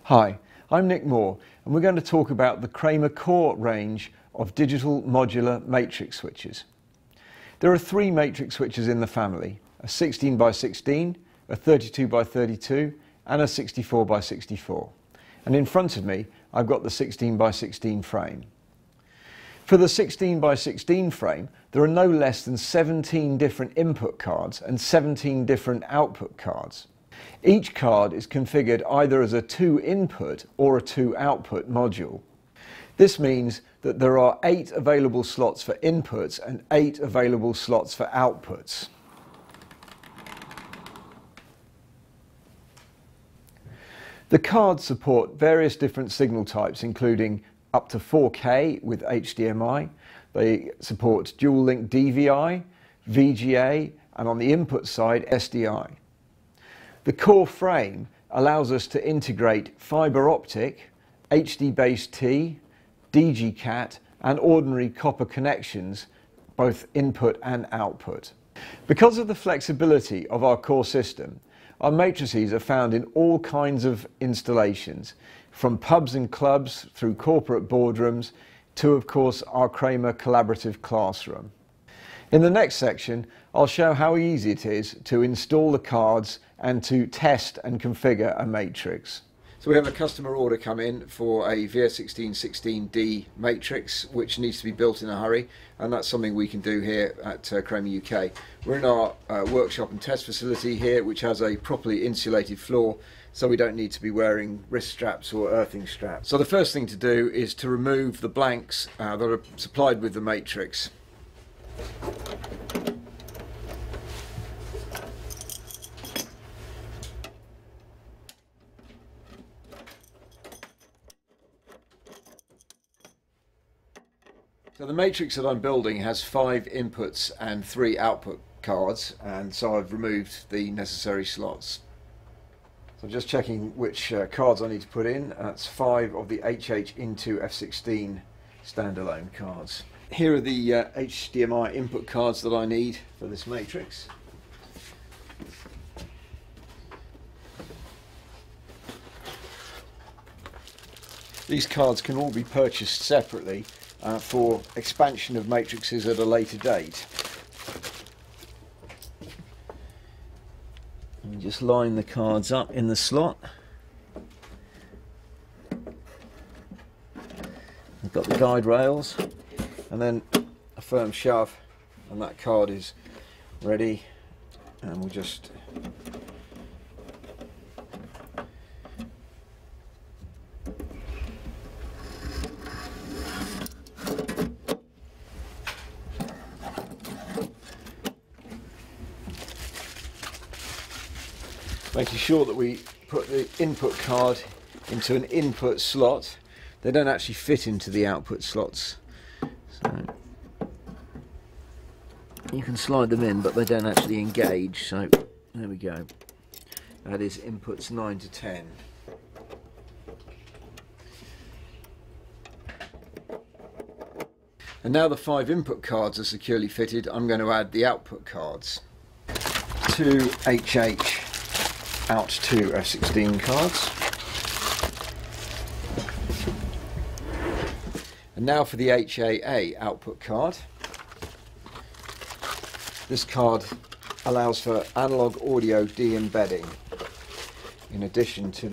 Hi, I'm Nick Moore and we're going to talk about the Kramer core range of digital modular matrix switches. There are three matrix switches in the family: a 16 by 16, a 32 by 32 and a 64 by 64. And in front of me I've got the 16 by 16 frame. For the 16 by 16 frame there are no less than 17 different input cards and 17 different output cards. Each card is configured either as a 2 input or a 2 output module. This means that there are 8 available slots for inputs and 8 available slots for outputs. The cards support various different signal types, including up to 4K with HDMI. They support dual link DVI, VGA, and on the input side SDI. The core frame allows us to integrate fibre optic, HD-base-T, DG-CAT and ordinary copper connections, both input and output. Because of the flexibility of our core system, our matrices are found in all kinds of installations, from pubs and clubs through corporate boardrooms to, of course, our Kramer collaborative classroom. In the next section, I'll show how easy it is to install the cards and to test and configure a matrix. So we have a customer order come in for a VS1616D matrix which needs to be built in a hurry, and that's something we can do here at Kramer UK. We're in our workshop and test facility here, which has a properly insulated floor, so we don't need to be wearing wrist straps or earthing straps. So the first thing to do is to remove the blanks that are supplied with the matrix. So the matrix that I'm building has 5 inputs and 3 output cards, and so I've removed the necessary slots. So I'm just checking which cards I need to put in. That's 5 of the HH into F16 standalone cards. Here are the HDMI input cards that I need for this matrix. These cards can all be purchased separately for expansion of matrices at a later date. And just line the cards up in the slot. I've got the guide rails and then a firm shove, and that card is ready, and we'll just making sure that we put the input card into an input slot. They don't actually fit into the output slots, so you can slide them in but they don't actually engage. So there we go, that is inputs 9 to 10. And now the 5 input cards are securely fitted, I'm going to add the output cards. 2 HH out to F16 cards. And now for the HAA output card. This card allows for analog audio de-embedding in addition to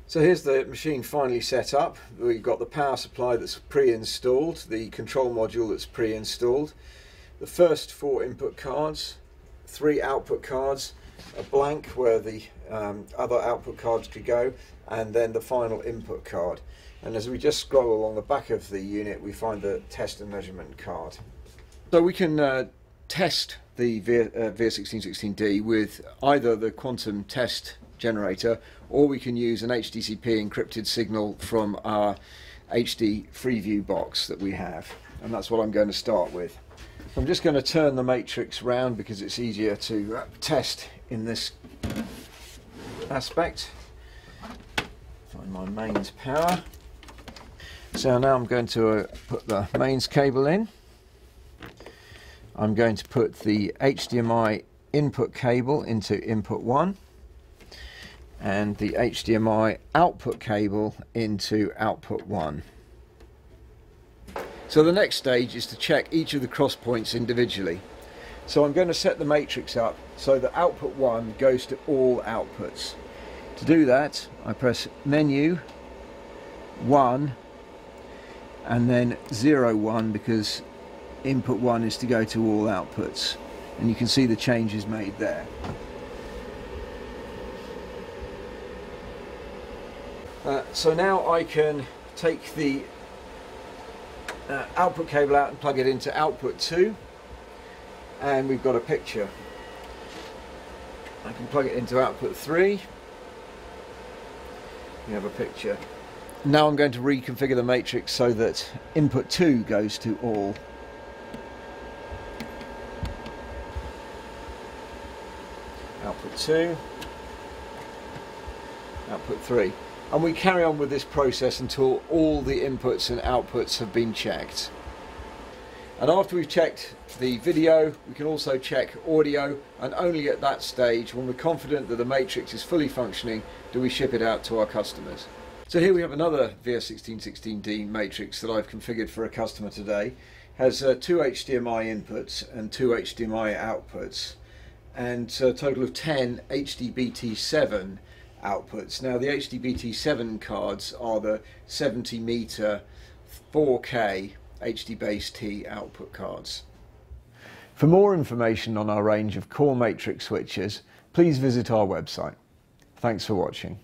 So here's the machine finally set up. We've got the power supply that's pre-installed, the control module that's pre-installed, the first 4 input cards, 3 output cards, a blank where the other output cards could go, and then the final input card. And as we just scroll along the back of the unit, we find the test and measurement card. So we can test the VS1616D with either the quantum test generator, or we can use an HDCP encrypted signal from our HD Freeview box that we have, and that's what I'm going to start with. I'm just going to turn the matrix round because it's easier to test in this aspect. Find my mains power. So now I'm going to put the mains cable in. I'm going to put the HDMI input cable into input 1 and the HDMI output cable into output 1. So the next stage is to check each of the cross points individually. So I'm going to set the matrix up so that output 1 goes to all outputs. To do that, I press menu 1 and then 0 1 because input 1 is to go to all outputs, and you can see the changes made there. So now I can take the output cable out and plug it into output 2, and we've got a picture. I can plug it into output 3. We have a picture. Now I'm going to reconfigure the matrix so that input 2 goes to all. Output 2, output 3. And we carry on with this process until all the inputs and outputs have been checked. And after we've checked the video, we can also check audio, and only at that stage, when we're confident that the matrix is fully functioning, do we ship it out to our customers. So here we have another VS1616D matrix that I've configured for a customer today. It has 2 HDMI inputs and 2 HDMI outputs, and a total of 10 HDBT7 outputs. Now the HDBT7 cards are the 70 meter 4K HD-Base-T output cards. For more information on our range of core matrix switches, please visit our website. Thanks for watching.